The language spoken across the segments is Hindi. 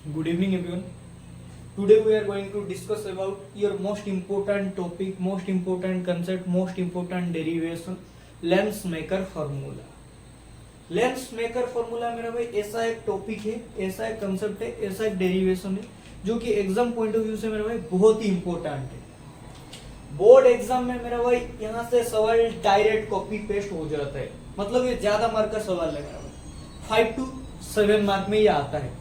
Good evening, everyone. Today we are going to discuss about your most important topic, most important concept, most important derivation, lens maker formula. Lens maker formula मेरा भाई ऐसा एक टॉपिक है, ऐसा एक कंसेप्ट है, ऐसा एक डेरिवेशन है जो कि एग्जाम पॉइंट ऑफ व्यू से मेरा भाई बहुत ही इंपॉर्टेंट है. बोर्ड एग्जाम में मेरा भाई यहाँ से सवाल डायरेक्ट कॉपी पेस्ट हो जाता है, मतलब ये ज्यादा मार्क का सवाल है मेरा भाई. 5 to 7 मार्क में ये आता है.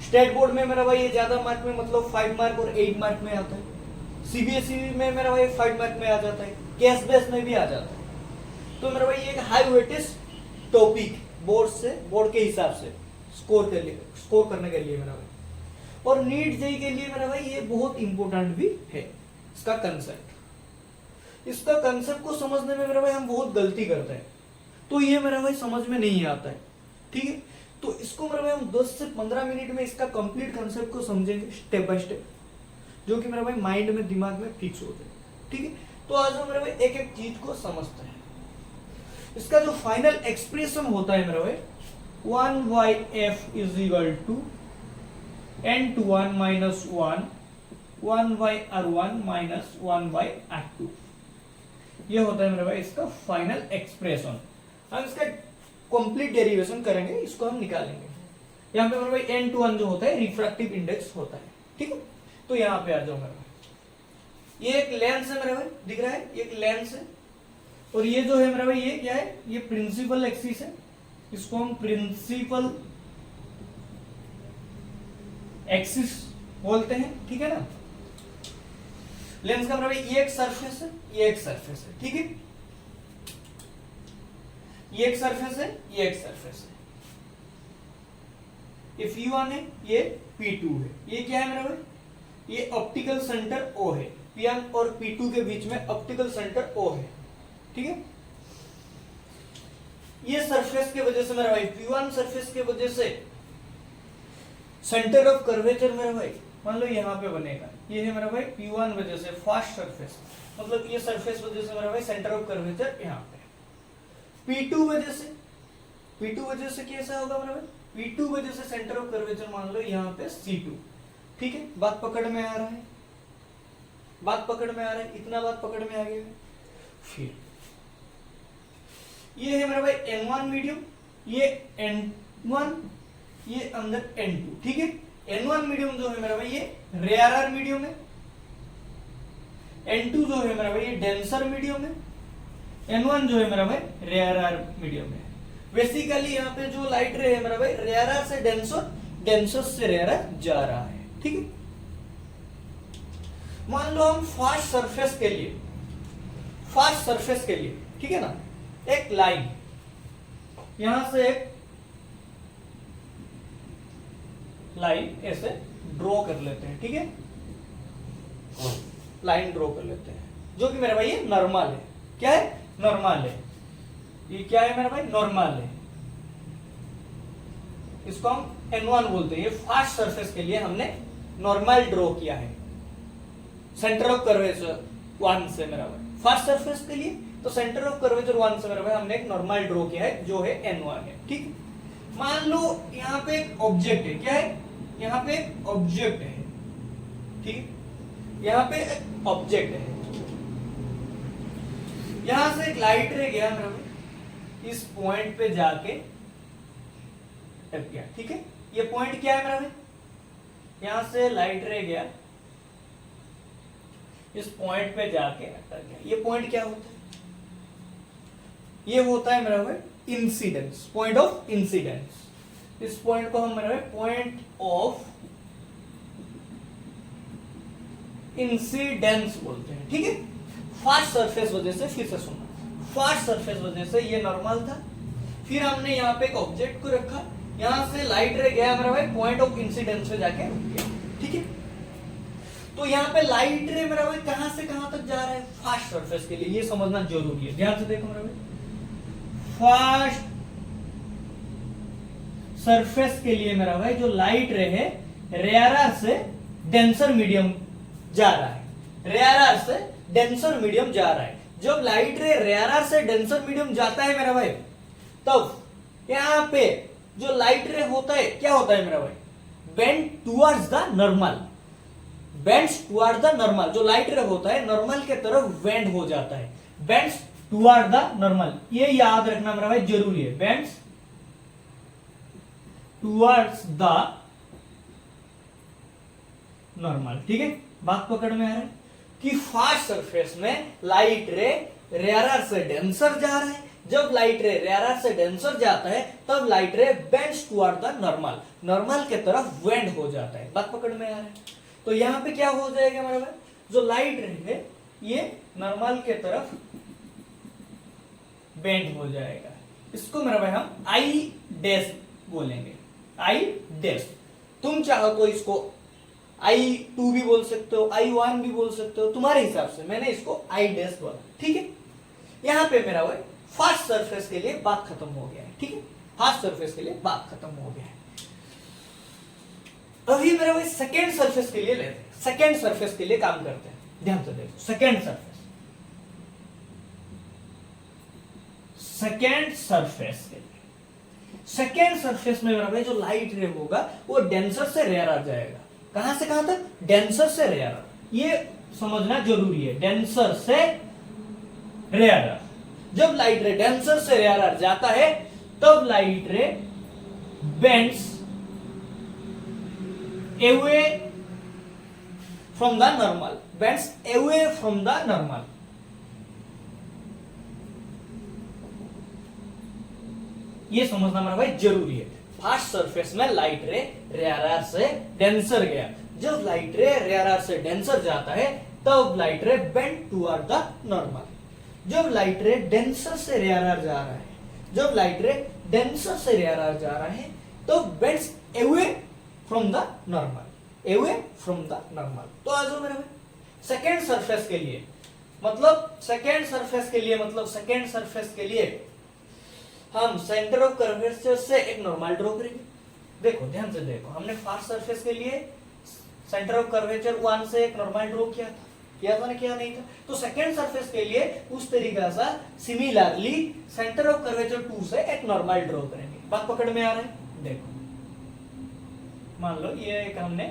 स्टेट बोर्ड में मेरा भाई ये ज्यादा मार्क में मतलब 5 मार्क और 8 मार्क में आता है. सीबीएसई में मेरा भाई 5 मार्क में आ जाता है, कैश बेस में भी आ जाता है. तो मेरा भाई एक हाई वेटेज टॉपिक बोर्ड के हिसाब से स्कोर करने के लिए मेरा भाई. और नीट जेई के लिए मेरा भाई ये बहुत इंपॉर्टेंट भी है इसका कंसेप्ट. इसका कंसेप्ट को समझने में मेरा भाई हम बहुत गलती करते हैं, तो ये मेरा भाई समझ में नहीं आता है. ठीक है, तो इसको मेरा भाई हम 10 से 15 मिनट में इसका कंप्लीट कंसेप्ट को समझेंगे स्टेप बाय स्टेप, जो कि मेरा भाई माइंड में दिमाग में फिक्स हो जाए. ठीक है, तो आज हम मेरा भाई एक एक चीज को समझते हैं. इसका जो फाइनल एक्सप्रेशन होता है मेरा भाई 1/f is equal to n/1 minus 1/r1 minus 1/r2. ये होता है मेरा भाई इसका फाइनल एक्सप्रेशन. हम इसका कंप्लीट डेरिवेशन करेंगे, इसको हम निकालेंगे. यहाँ पे मेरा भाई n/1 जो होता है रिफ्रैक्टिव इंडेक्स होता है. ठीक है, तो यहाँ पे आ जाओ मेरा भाई. ये एक लेंस है मेरा भाई, दिख रहा है, एक लेंस है. और ये जो है मेरा भाई ये क्या है, ये प्रिंसिपल एक्सिस है, इसको हम प्रिंसिपल एक्सिस बोलते हैं. ठीक है ना. लेंस का मेरा भाई ये एक सरफेस है, ये एक सरफेस है. ठीक है, ये एक सरफेस है, ये एक सरफेस है. ये P1 है, ये P2 है. ये क्या है मेरा भाई, ये ऑप्टिकल सेंटर O है. P1 और P2 के बीच में ऑप्टिकल सेंटर O है. ठीक है, ये सरफेस के वजह से मेरा भाई P1 सरफेस के वजह से सेंटर ऑफ कर्वेचर मेरा भाई मान लो यहाँ पे बनेगा. ये है मेरा भाई P1 वजह से फास्ट सरफेस, मतलब ये सरफेस वजह से मेरा भाई सेंटर ऑफ कर्वेचर यहाँ पे. P2 वजह से कैसा होगा मेरा भाई, P2 वजह से सेंटर ऑफ कर्वेचर मान लो यहाँ पे C2. ठीक है, बात पकड़ में आ रहा है, बात पकड़ में आ रहा है, इतना बात पकड़ में आ गया. फिर ये है मेरा भाई N1 मीडियम, ये N1, ये अंदर N2. ठीक है, N1 मीडियम जो है मेरा भाई ये रेयरर मीडियम है. N2 जो है मेरा भाई ये डेंसर मीडियम है. N1 जो है मेरा भाई रेयरर मीडियम है. बेसिकली यहाँ पे जो लाइट रे है मेरा भाई रेयरर से डेंसर, डेंसर से रेयरर जा रहा है. ठीक है, मान लो हम फास्ट सरफेस के लिए, ठीक है ना, एक लाइन यहां से एक लाइन ऐसे ड्रॉ कर लेते हैं. ठीक है, लाइन ड्रॉ कर लेते हैं जो कि मेरा भाई ये नॉर्मल है. क्या है, नॉर्मल है. ये क्या है मेरा भाई, नॉर्मल है. इसको हम N1 बोलते हैं. ये फास्ट सरफेस के लिए हमने नॉर्मल ड्रॉ किया है सेंटर ऑफ कर्वेचर 1 से मेरा भाई. फास्ट सरफेस के लिए तो सेंटर ऑफ कर्वेचर 1 से मेरा भाई हमने एक नॉर्मल ड्रॉ किया है जो है N1 है. ठीक, मान लो यहाँ पे एक ऑब्जेक्ट है. क्या है, यहाँ पे एक ऑब्जेक्ट है. ठीक, यहाँ पे एक ऑब्जेक्ट है. यहां से एक लाइट रे गया मेरा भाई, इस पॉइंट पे जाके अटक गया. ठीक है, ये पॉइंट क्या है मेरा भाई, यहां से लाइट रे गया, इस पॉइंट पे जाके अटक गया. ये पॉइंट क्या होता है, ये होता है मेरा भाई इंसिडेंस, पॉइंट ऑफ इंसिडेंस. इस पॉइंट को हम मेरा भाई पॉइंट ऑफ इंसिडेंस बोलते हैं. ठीक है, फास्ट सरफेस वजह से, फिर से सुनना, फास्ट सरफेस वजह से ये नॉर्मल था. फिर हमने यहाँ पे एक ऑब्जेक्ट को रखा, यहां से लाइट रे गया मेरा भाई पॉइंट ऑफ इंसिडेंस पे जाके रुक गया. ठीक है, तो यहाँ पे लाइट रे मेरा भाई कहां से कहां तक जा रहा है, फास्ट सरफेस के लिए. ये समझना जरूरी है, ध्यान से देखो मेरा भाई. फास्ट सरफेस के लिए मेरा भाई जो लाइट रे है रेयरर से डेंसर मीडियम जा रहा है, रेयरर से डेंसर मीडियम जा रहा है. जब लाइट रे रेयरर से डेंसर मीडियम जाता है मेरा भाई, तब यहाँ पे जो लाइट रे होता है क्या होता है मेरा भाई, bend towards the normal, bends toward the normal, जो लाइट रे होता है नॉर्मल के तरफ बेंड हो जाता है, बेंड्स टुवर्ड द नॉर्मल, ये याद रखना मेरा भाई जरूरी है, बेंड्स टुवर्ड्स द नॉर्मल। ठीक है, बात पकड़ में आ रहा है कि फास्ट सरफेस में लाइट रे रेयरर से डेंसर जा रहा है, जब लाइट रे रेयरर से डेंसर जाता है तब light ray bends toward the normal, normal के तरफ बेंड हो जाता है। बात पकड़ में आ रहा है, तो यहां पे क्या हो जाएगा मेरा भाई, जो लाइट रे है ये नॉर्मल के तरफ बेंड हो जाएगा, इसको मेरा भाई हम आई डैश बोलेंगे, आई डैश। तुम चाहो तो इसको I2 भी बोल सकते हो, I1 भी बोल सकते हो, तुम्हारे हिसाब से, मैंने इसको I डैश बोला। ठीक है, यहां पे मेरा भाई फास्ट सरफेस के लिए बात खत्म हो गया है। ठीक है, फास्ट सरफेस के लिए बात खत्म हो गया है। अभी मेरा भाई सेकेंड सरफेस के लिए लेते हैं, सेकेंड सरफेस के लिए काम करते हैं, ध्यान से देखो, सेकेंड सरफेस, सेकेंड सरफेस के लिए, सेकेंड सरफेस में मेरा भाई जो लाइट रे होगा वो डेंसर से रेयरर जाएगा, कहां से कहां तक, डेंसर से रेयरर, ये समझना जरूरी है, डेंसर से रेयरर। जब लाइट रे डेंसर से रेयरर जाता है तब light ray bends away from the normal, bends away from the normal। ये समझना मेरा भाई जरूरी है। फास्ट सरफेस में लाइट रे रेयरर से डेंसर गया, जब लाइट रे रेयरर से डेंसर जाता है तब लाइट रे बेंड टुवर्ड द नॉर्मल, जब लाइट रे डेंसर से रेयरर जा रहा है, जब लाइट रे डेंसर से रेयरर जा रहा है तो bends away from the normal, away from the normal. तो आ जाओ मेरे भाई सेकेंड सरफेस के लिए, मतलब सेकेंड सरफेस के लिए, मतलब सेकेंड सरफेस के लिए हम सेंटर ऑफ कर्वेचर से एक नॉर्मल ड्रॉ करेंगे। देखो ध्यान से देखो, हमने फास्ट सरफेस के लिए सेंटर ऑफ कर्वेचर 1 से एक नॉर्मल ड्रॉ किया था ना, क्या नहीं था? तो सेकेंड सरफेस के लिए उस तरीका से सिमिलरली सेंटर ऑफ कर्वेचर 2 से एक नॉर्मल ड्रॉ करेंगे। बात पकड़ में आ रहा है? देखो मान लो ये एक हमने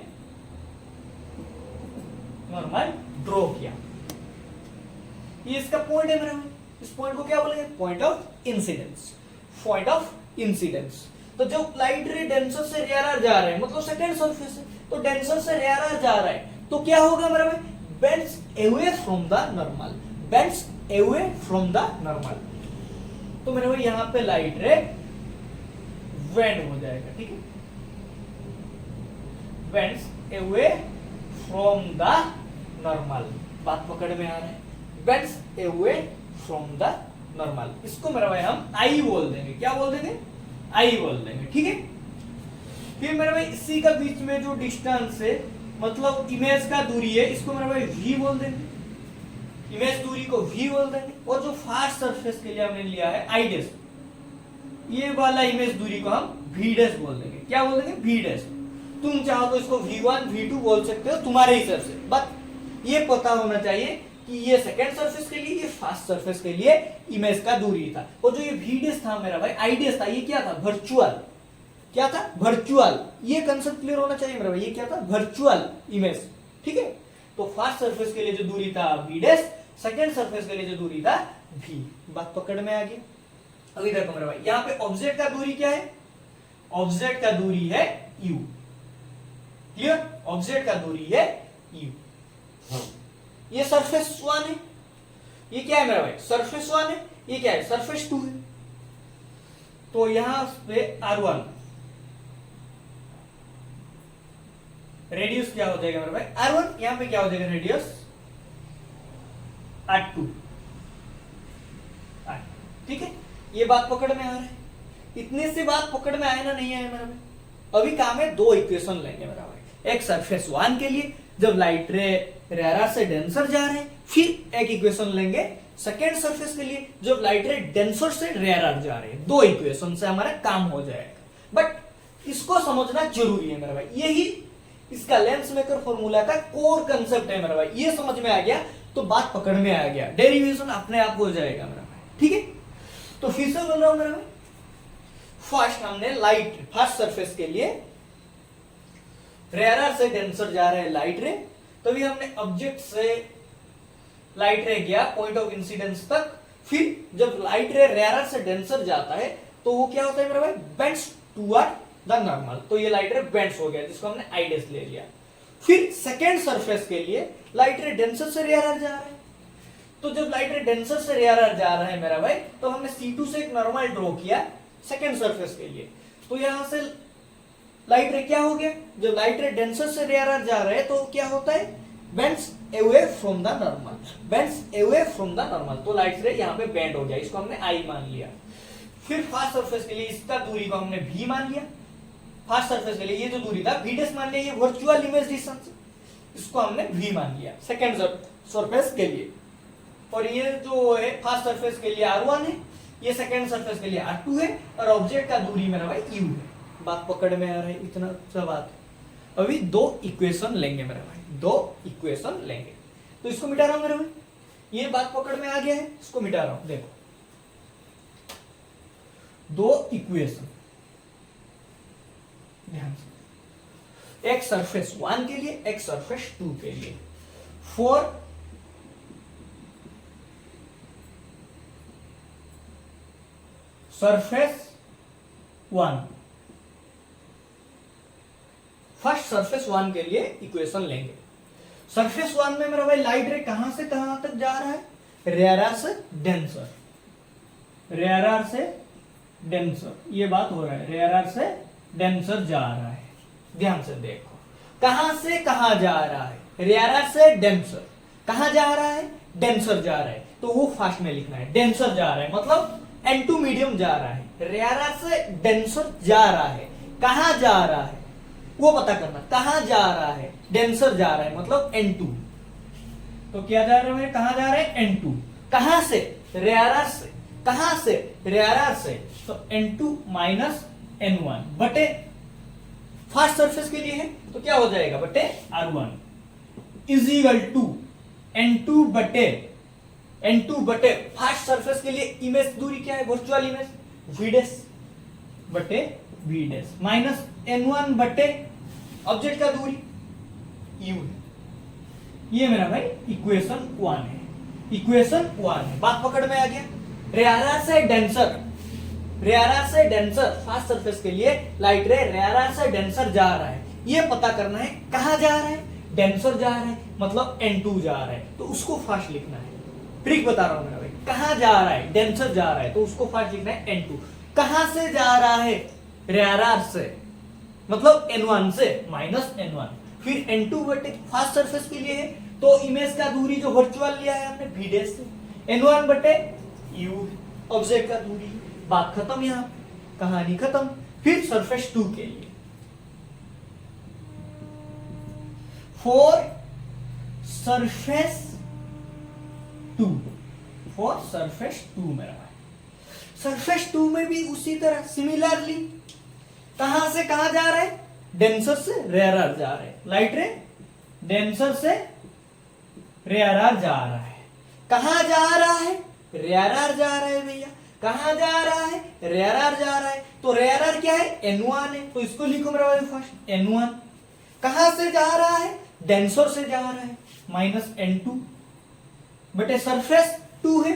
नॉर्मल ड्रॉ किया, ये इसका पॉइंट है मेरा, इस पॉइंट को क्या बोलेंगे? Point of incidence, point of incidence. तो जो लाइट रे डेंसर से रेयरर जा रहे हैं, मतलब सेकेंड सरफेस है, तो डेंसर से रेयरर जा रहा है तो क्या होगा मेरा भाई? Bends away from the normal, bends away from the normal. तो मेरे भाई यहां पे लाइट रे बेंड हो जाएगा, ठीक है, bends away from the normal. बात पकड़ में आ रहा है? Bends away from the normal, इसको मेरा भाई हम आई बोल देंगे। क्या बोल देंगे? आई बोल देंगे, ठीक है। फिर मेरे भाई इसी का बीच में जो डिस्टेंस है, मतलब इमेज का दूरी है, इसको मेरे भाई v बोल देंगे, इमेज दूरी को v बोल देंगे। और जो फास्ट सरफेस के लिए हमने लिया है i डैश, ये वाला इमेज दूरी को हम v डैश बोल देंगे। क्या बोल देंगे? v dash. तुम चाहो तो इसको v1 v2 बोल सकते हो तुम्हारे हिसाब से, बट ये पता होना चाहिए कि ये सेकेंड सरफेस के लिए, ये फास्ट सरफेस के लिए इमेज का दूरी था। और जो ये v डैश था मेरा भाई, i डैश था, ये क्या था? वर्चुअल। क्या था? वर्चुअल। ये कंसेप्ट क्लियर होना चाहिए मेरा भाई, ये क्या था? वर्चुअल इमेज, ठीक है। तो फास्ट सरफेस के लिए जो दूरी था v डैश, सेकेंड सरफेस के लिए जो दूरी था v। बात पकड़ में आ गई? अभी देखो मेरा भाई, यहाँ पे ऑब्जेक्ट का दूरी क्या है? ऑब्जेक्ट का दूरी है u, क्लियर? ऑब्जेक्ट का दूरी है u। ये सरफेस 1 है, ये क्या है मेरा भाई? सरफेस 1 है, ये क्या है? सरफेस 2 है। तो यहां पे r1 रेडियस क्या हो जाएगा मेरे भाई? r1 यहां पे क्या हो जाएगा? रेडियस r2, ठीक है। ये बात पकड़ में आ रहा है? इतने से बात पकड़ में आए ना, नहीं आए मेरा भाई? अभी काम है, दो इक्वेशन लेंगे मेरा भाई। एक सरफेस 1 के लिए जब लाइट रे रेयरर से डेंसर जा रहे हैं, फिर एक इक्वेशन लेंगे सेकेंड सरफेस के लिए जब लाइट रे डेंसर से रेयरर जा रहे हैं। दो इक्वेशन से हमारा काम हो जाएगा, बट इसको समझना जरूरी है मेरा भाई। यही इसका लेंस मेकर फॉर्मूला का कोर कंसेप्ट है मेरा भाई। ये समझ में आ गया तो बात पकड़ में आ गया, डेरिवेशन अपने आप हो जाएगा मेरा भाई, ठीक है। तो फिर से बोल रहा हूं मेरा भाई, फर्स्ट हमने लाइट फास्ट सरफेस के लिए रेयरर से डेंसर जा रहा है लाइट रे, तभी हमने ऑब्जेक्ट से लाइट रे गया पॉइंट ऑफ इंसिडेंस तक। फिर जब लाइट रे रेयरर से डेंसर जाता है तो वो क्या होता है मेरा भाई, बेंड्स टुवर्ड द नॉर्मल। तो ये लाइट रे बेंड्स हो गया, जिसको हमने आई डैश ले लिया। फिर सेकेंड सरफेस के लिए लाइट रे डेंसर से रेयरर जा रहा है, तो जब लाइट रे डेंसर से रेयरर जा रहा है मेरा भाई, तो हमने C2 से एक नॉर्मल ड्रॉ किया सेकेंड सरफेस के लिए। तो यहां से लाइट रे क्या हो गया, जब लाइट रे डेंसर से रेयरर जा रहे हैं तो क्या होता है, bends away from the normal, bends away from the normal. तो लाइट रे यहाँ पे बेंड हो गया, इसको हमने आई मान लिया। फिर फास्ट सरफेस के लिए इसका दूरी को हमने v मान लिया। फास्ट सरफेस के लिए ये जो दूरी था v डैश मान लिया, ये वर्चुअल इमेज डिस्टेंस, इसको हमने v मान लिया सेकेंड सरफेस के लिए। और ये जो है फास्ट सरफेस के लिए r1 है, ये सेकेंड सरफेस के लिए r2 है, और ऑब्जेक्ट का दूरी मेरा भाई u है। बात पकड़ में आ रहा है, इतना सा बात है। अभी दो इक्वेशन लेंगे मेरे भाई, दो इक्वेशन लेंगे। तो इसको मिटा रहा हूं मेरे भाई, ये बात पकड़ में आ गया है, इसको मिटा रहा हूं। देखो दो इक्वेशन ध्यान से, एक सरफेस 1 के लिए, एक सरफेस 2 के लिए। फॉर सरफेस 1, फर्स्ट सरफेस 1 के लिए इक्वेशन लेंगे। सरफेस 1 में मेरा भाई लाइट रे कहां से कहां तक जा रहा है, रेयरर से डेंसर, रेयरर से डेंसर, ये बात हो रहा है, रेयरर से डेंसर जा रहा है। ध्यान से देखो, कहां से कहां जा रहा है, रेयरर से डेंसर। कहां जा रहा है, डेंसर जा रहा है, तो वो फास्ट में लिखना है, डेंसर जा रहा है मतलब N2 मीडियम जा रहा है, रेयरर से डेंसर जा रहा है। कहां जा रहा है वो पता करना, कहां जा रहा है, डेंसर जा रहा है मतलब N2। तो क्या जा रहा है, कहां जा रहा है, N2। कहां से, रेयरर से। कहां से, रेयरर से, तो N2 माइनस N1 बटे फास्ट सरफेस के लिए है तो क्या हो जाएगा, बटे R1 is equal to N2 बटे फास्ट सरफेस के लिए इमेज दूरी क्या है, वर्चुअल इमेज, v डैश बटे v डैश माइनस N1 बटे ऑब्जेक्ट का दूरी u है। ये मेरा भाई इक्वेशन 1 है, इक्वेशन 1 है। बात पकड़ में आ गया। रेयरर से डेंसर, रेयरर से डेंसर फास्ट सरफेस के लिए लाइट रे रेयरर से डेंसर जा रहा है, ये पता करना है कहां जा रहा है, डेंसर जा रहा है मतलब N2 जा रहा है, तो उसको फास्ट लिखना है। ट्रिक बता रहा हूं मेरा भाई, कहां जा रहा है, डेंसर जा रहा है, तो उसको फास्ट लिखना है N2। कहां से जा रहा है, रेयरर से मतलब N1 से माइनस N1, फिर N2 बटे फास्ट सरफेस के लिए है तो इमेज का दूरी जो वर्चुअल लिया है हमने v डैश से, N1 बटे u ऑब्जेक्ट का दूरी। बात खत्म, यहां कहानी खत्म। फिर सरफेस 2 के लिए, फॉर सरफेस 2, फॉर सरफेस 2 मेरा सरफेस 2 में भी उसी तरह सिमिलरली कहां से कहां जा रहा है, डेंसर से रेयरर जा रहे हैं, लाइट रे डेंसर से रेयरर जा रहा है। कहां जा रहा है, रेयरर जा रहा है भैया। कहां जा रहा है, रेयरर जा रहा है, तो रेयरर क्या है, N1 है, तो इसको लिखो मेरा भाई फर्स्ट N1। कहां से जा रहा है, डेंसर से जा रहा है माइनस N2 बटे सरफेस 2 है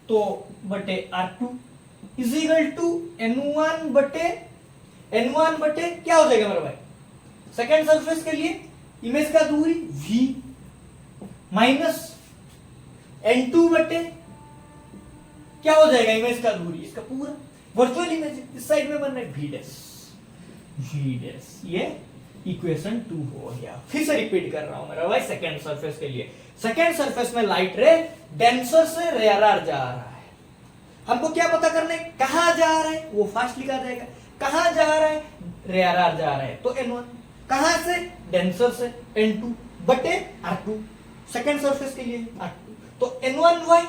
तो बटे R2 is equal to N1 बटे क्या हो जाएगा मेरा भाई, सेकेंड सरफेस के लिए इमेज का दूरी v माइनस N2 बटे क्या हो जाएगा, इमेज का दूरी, इसका पूरा वर्चुअल इमेज इस साइड में बन रहा है v डैश। ये इक्वेशन 2 हो गया। फिर से रिपीट कर रहा हूं मेरा भाई, सेकेंड सरफेस के लिए, सेकेंड सरफेस में लाइट रे डेंसर से रेयरर जा रहा है। हमको क्या पता करना है, कहां जा रहा है, वो फास्ट लिखा जाएगा। कहां जा रहा है, रेयरर जा रहा है तो N1। कहां से, डेंसर से N2 बटे R2 सेकेंड सरफेस के लिए R2, तो N1y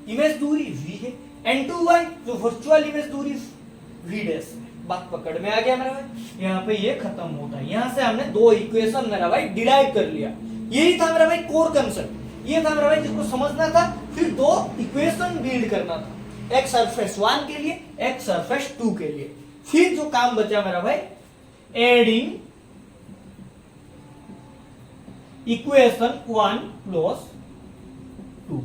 इमेज दूरी v है, N2y जो वर्चुअल इमेज दूरी v डैश। बात पकड़ में आ गया मेरा भाई, यहाँ पे ये खत्म होता है। यहाँ से हमने दो इक्वेशन मेरा भाई डिराइव कर लिया। यही था मेरा भाई कोर कंसेप्ट, ये था मेरा भाई जिसको समझना था। फिर दो इक्वेशन बिल्ड करना था, एक सरफेस 1 के लिए, एक सरफेस 2 के लिए। फिर जो काम बचा मेरा भाई, एडिंग इक्वेशन 1 प्लस 2।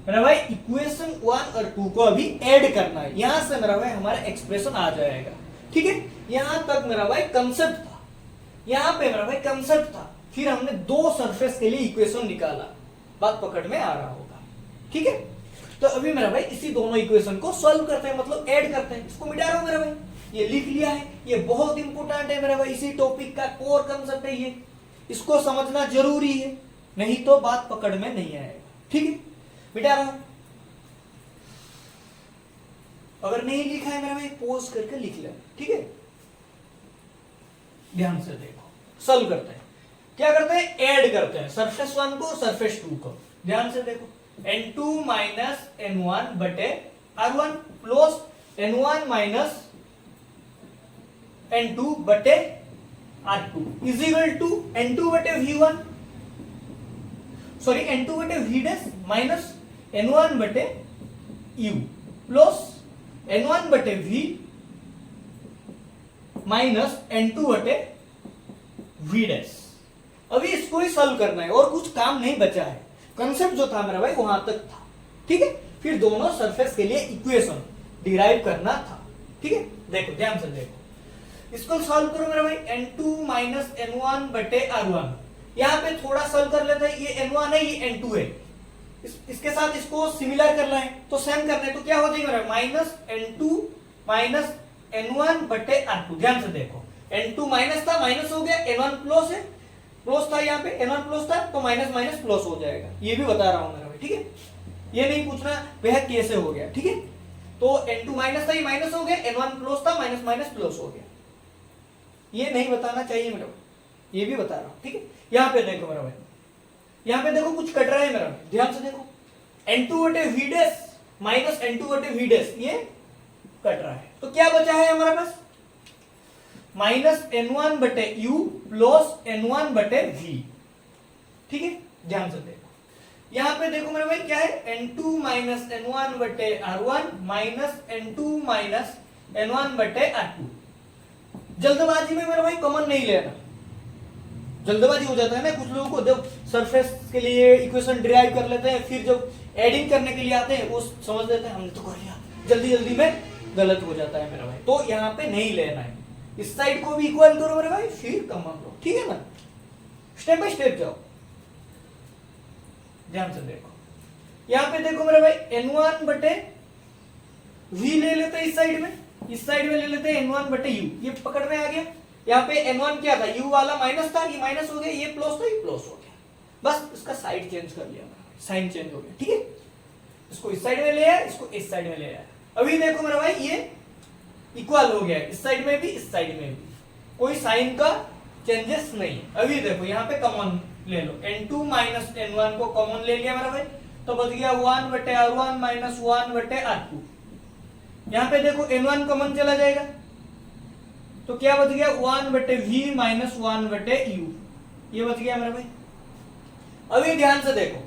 मेरा भाई इक्वेशन 1 और 2 को अभी ऐड करना है, यहां से मेरा भाई हमारा एक्सप्रेशन आ जाएगा। ठीक है, यहां तक मेरा भाई कंसेप्ट था, यहां पे मेरा भाई कंसेप्ट था, फिर हमने दो सरफेस के लिए इक्वेशन निकाला, बात पकड़ में आ रहा होगा। ठीक है, तो अभी मेरा भाई इसी दोनों इक्वेशन को सॉल्व करते हैं, मतलब ऐड करते हैं। इसको मिटा रहा हूं मेरा भाई, ये लिख लिया है, ये बहुत इंपॉर्टेंट है मेरा भाई, इसी टॉपिक का कोर कंसेप्ट है ये, इसको समझना जरूरी है, नहीं तो बात पकड़ में नहीं आएगा। ठीक है, मिटा रहा हूं, अगर नहीं लिखा है मेरा भाई पॉज करके लिख ले। ठीक है, ध्यान से देखो, सॉल्व करते हैं, क्या करते हैं, ऐड करते हैं सरफेस 1 को सरफेस 2 को। ध्यान से देखो, n2 माइनस n1 बटे r1 plus n1 minus n2 बटे r2 is equal to n2 बटे v1, सॉरी n2 बटे v डैश माइनस n1 बटे u प्लस n1 बटे v माइनस n2 बटे v डैश। अभी इसको ही सॉल्व करना है और कुछ काम नहीं बचा है, कंसेप्ट जो था मेरा भाई वहां तक था। ठीक है, फिर दोनों सरफेस के लिए इक्वेशन डिराइव करना था। ठीक है, देखो ध्यान से देखो, इसको सॉल्व करो मेरा भाई, n2 माइनस n1 बटे r1, यहां पे थोड़ा सॉल्व कर लेते हैं, ये n1 है ये n2 है, इसके साथ इसको सिमिलर करना है तो सेम करना है, तो क्या हो जाएगा मेरा माइनस n2 माइनस n1 बटे r2। ध्यान से देखो, n2 माइनस था माइनस हो गया, n1 प्लस है, प्लस था यहाँ पे n1 प्लस था तो माइनस माइनस प्लस हो जाएगा, ये भी बता रहा हूं मेरा भाई। ठीक है, ये नहीं पूछना वह कैसे हो गया। ठीक है, तो n2 माइनस था ये माइनस हो गया, n1 प्लस था माइनस माइनस प्लस हो गया, ये नहीं बताना चाहिए मेरा भाई, ये भी बता रहा हूं। ठीक है, यहाँ पे देखो मेरा भाई, यहाँ पे देखो कुछ कट रहा है मेरा भाई, ध्यान से देखो, n2 बटे v डैश माइनस n2 बटे v डैश ये कट रहा है, तो क्या बचा है हमारे पास माइनस n1 बटे u प्लस n1 बटे v। ठीक है, ध्यान से देखो, यहां पे देखो मेरे भाई क्या है, n2 माइनस n1 बटे r1 minus n2 minus n1 बटे r2। जल्दबाजी में मेरे भाई कॉमन नहीं लेना, जल्दबाजी हो जाता है ना कुछ लोगों को, जब सरफेस के लिए इक्वेशन डिराइव कर लेते हैं, फिर जब एडिंग करने के लिए आते हैं वो समझ लेते हैं हमने तो कर लिया, जल्दी जल्दी में गलत हो जाता है मेरा भाई, तो यहाँ पे नहीं लेना है, इस साइड को भी इक्वल करो मेरे भाई, फिर कॉमन लो। ठीक है ना, स्टेप बाय स्टेप जाओ, ध्यान से देखो, यहां पे देखो मेरे भाई n1 बटे v ले लेते हैं, इस साइड में ले लेते हैं n1 बटे u, ये पकड़ में आ गया। यहाँ पे n1 क्या था, u वाला माइनस था, ये माइनस हो गया, ये प्लस था, ये प्लस हो गया, बस इसका साइड चेंज कर लिया, साइन चेंज हो गया। ठीक है, इसको इस साइड में ले आया, इसको इस साइड में ले आया, अभी देखो मेरा भाई ये इक्वल हो गया, इस साइड में भी इस साइड में भी, कोई साइन का चेंजेस नहीं। अभी देखो यहाँ पे कॉमन ले लो, n2 माइनस n1 को कॉमन ले लिया मेरा भाई, तो बच गया 1 बटे r1 माइनस 1 बटे r2। यहाँ पे देखो n1 कॉमन चला जाएगा, तो क्या बच गया 1 बटे v माइनस 1 बटे u, ये बच गया मेरा भाई। अभी ध्यान से देखो,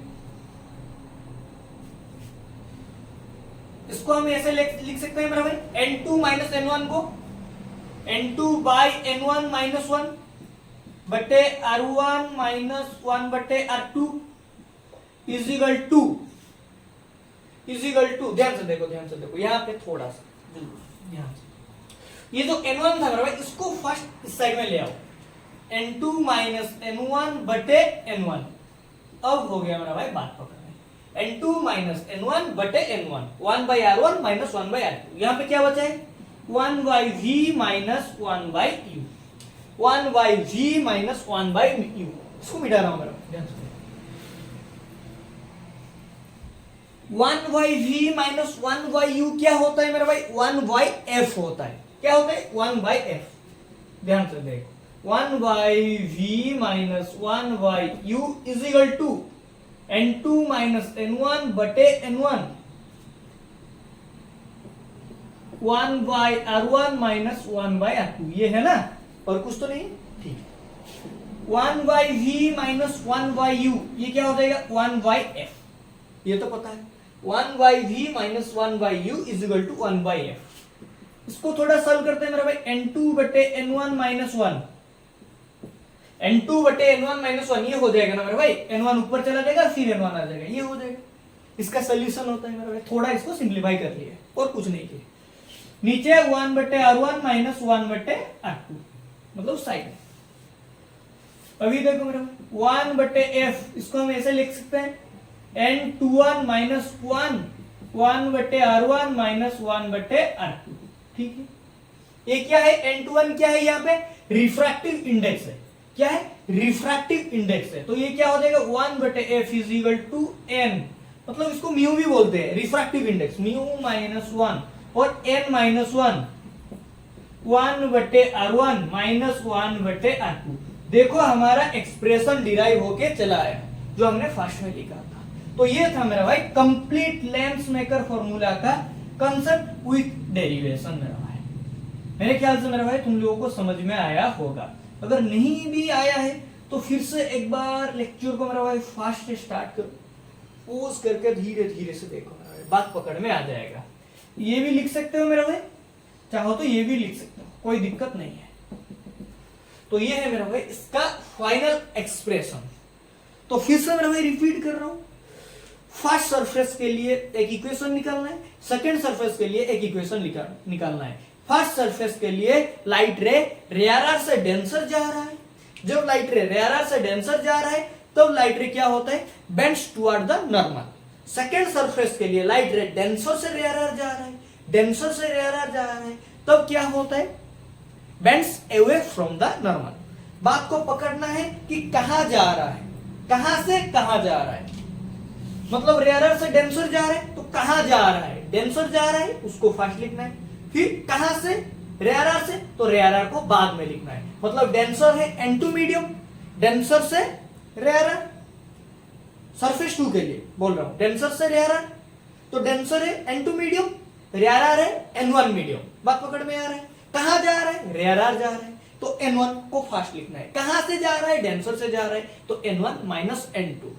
इसको हम ऐसे लिख सकते हैं मेरा भाई, n2 माइनस n1 को n2 बाई n1 माइनस 1 बटे r1 माइनस 1 बटे r2 इज इक्वल टू, ध्यान से देखो, यहाँ पे थोड़ा सा ध्यान से, ये जो n1 था मेरा भाई इसको फर्स्ट इस साइड में ले आओ, n2 माइनस n1 बटे n1, अब हो गया मेरा भाई बात पकड़ में, n2 माइनस n1 बटे n1, 1 by r1 minus 1 by r2, यहाँ पे क्या बचा है 1 by v minus 1 by u, 1 by v minus 1 by u, इसको मिटा रहा हूं मेरा, ध्यान से 1 by v minus 1 by u क्या होता है मेरा भाई, 1 बाई f होता है, क्या होता है 1 बाई f। ध्यान से देखो, 1 by v minus 1 by u is equal to n2 minus n1 बटे n1, 1 by r1 minus 1 by r2, ये है ना, और कुछ तो नहीं, ठीक है। 1 by v minus 1 by u, ये क्या हो जाएगा 1 बाई f, ये तो पता है, 1 by v minus 1 by u is equal to 1 by f। इसको थोड़ा सॉल्व करते हैं मेरा भाई, n2 बटे n1 माइनस 1, N2 बटे N1 माइनस 1 ये हो जाएगा ना मेरे भाई, N1 ऊपर चला जाएगा फिर N1 आ जाएगा, ये हो जाएगा। इसका सोल्यूशन होता है मेरे भाई, थोड़ा इसको सिंप्लीफाई कर लिया और कुछ नहीं किया। नीचे 1 बटे R1 माइनस 1 बटे R2 मतलब साइड में। अभी देखो मेरे भाई 1 बटे F, इसको हम ऐसे लिख सकते हैं N21 माइनस 1 बटे R1 माइनस 1 बटे R2, ठीक है। ये क्या है, N21 क्या है, यहाँ पे रिफ्रैक्टिव इंडेक्स है। क्या है, रिफ्रैक्टिव इंडेक्स है। तो ये क्या हो जाएगा 1 बटे F is equal to N, मतलब इसको म्यू भी बोलते हैं, रिफ्रैक्टिव इंडेक्स, म्यू माइनस 1 और N माइनस 1 बटे R1 माइनस 1 बटे R2। देखो हमारा एक्सप्रेशन डिराइव होके चला आया जो हमने फर्स्ट में लिखा था। तो ये था मेरा भाई कंप्लीट लेंस मेकर फॉर्मूला का कंसेप्ट विथ डेरिवेशन मेरा भाई। मेरे ख्याल से मेरा भाई तुम लोगों को समझ में आया होगा। अगर नहीं भी आया है तो फिर से एक बार लेक्चर को मेरा भाई फास्ट स्टार्ट करो, पोज करके धीरे धीरे से देखो मेरा भाई, बात पकड़ में आ जाएगा। ये भी लिख सकते हो मेरा भाई, चाहो तो ये भी लिख सकते हो, कोई दिक्कत नहीं है। तो ये है मेरा भाई इसका फाइनल एक्सप्रेशन। तो फिर से मेरा भाई रिपीट कर रहा हूं, फर्स्ट सरफेस के लिए एक इक्वेशन निकालना है, सेकेंड सरफेस के लिए एक इक्वेशन निकालना है। फर्स्ट सरफेस के लिए लाइट रे रेयरर से डेंसर जा रहा है, जब लाइट रे रेयरर से डेंसर जा रहा है तब लाइट रे क्या होता है, bends toward the normal. Second surface के लिए लाइट रे डेंसर से रेयरर जा रहा है, डेंसर से रेयरर जा रहा है, तब क्या होता है, bends away from the normal. बात को पकड़ना है कि कहां जा रहा है, कहां से कहां जा रहा है, मतलब रेयरर से डेंसर जा रहा है तो कहां जा रहा है, डेंसर जा रहा है उसको फर्स्ट लिखना है, फिर कहां से, रेयरर से, तो रेयरर को बाद में लिखना है। मतलब डेंसर है N2 मीडियम, डेंसर से रेयरर, सरफेस 2 के लिए बोल रहा हूं, डेंसर से रेयरर, तो डेंसर है N2 मीडियम, रेयरर है N1 मीडियम। बात पकड़ में आ रहा है, कहां जा रहा है, रेयरर जा रहा है तो N1 को फर्स्ट लिखना है, कहां से जा रहा है, डेंसर से जा रहा है तो N1 माइनस N2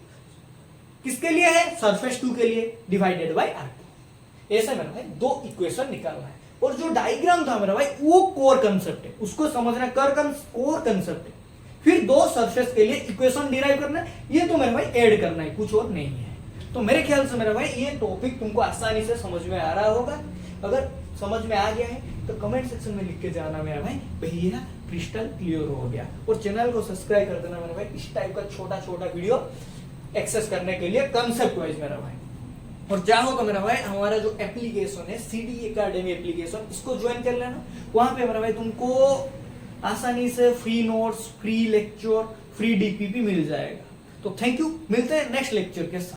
किसके लिए है, सरफेस 2 के लिए, डिवाइडेड बाय R2। ऐसे मेरा भाई दो इक्वेशन निकालना है। और जो डायग्राम था मेरा भाई वो कोर कंसेप्ट है, उसको समझना, कोर कंसेप्ट है। फिर दो सरफेस के लिए इक्वेशन डिराइव करना है, ये तो मेरा भाई ऐड करना है, कुछ और नहीं है। तो मेरे ख्याल से मेरा भाई ये टॉपिक तुमको आसानी से समझ में आ रहा होगा। अगर समझ में आ गया है तो कमेंट सेक्शन में लिख के जाना मेरा भाई भैया क्रिस्टल क्लियर हो गया, और चैनल को सब्सक्राइब कर देना मेरा भाई इस टाइप का छोटा छोटा वीडियो एक्सेस करने के लिए कंसेप्ट वाइज मेरा भाई। और चाहो तो मेरा भाई हमारा जो एप्लीकेशन है CD एकेडमी एप्लीकेशन, इसको ज्वाइन कर लेना। वहां पे मेरा भाई तुमको आसानी से free notes, free lecture, free DPP मिल जाएगा। तो थैंक यू, मिलते हैं नेक्स्ट लेक्चर के साथ।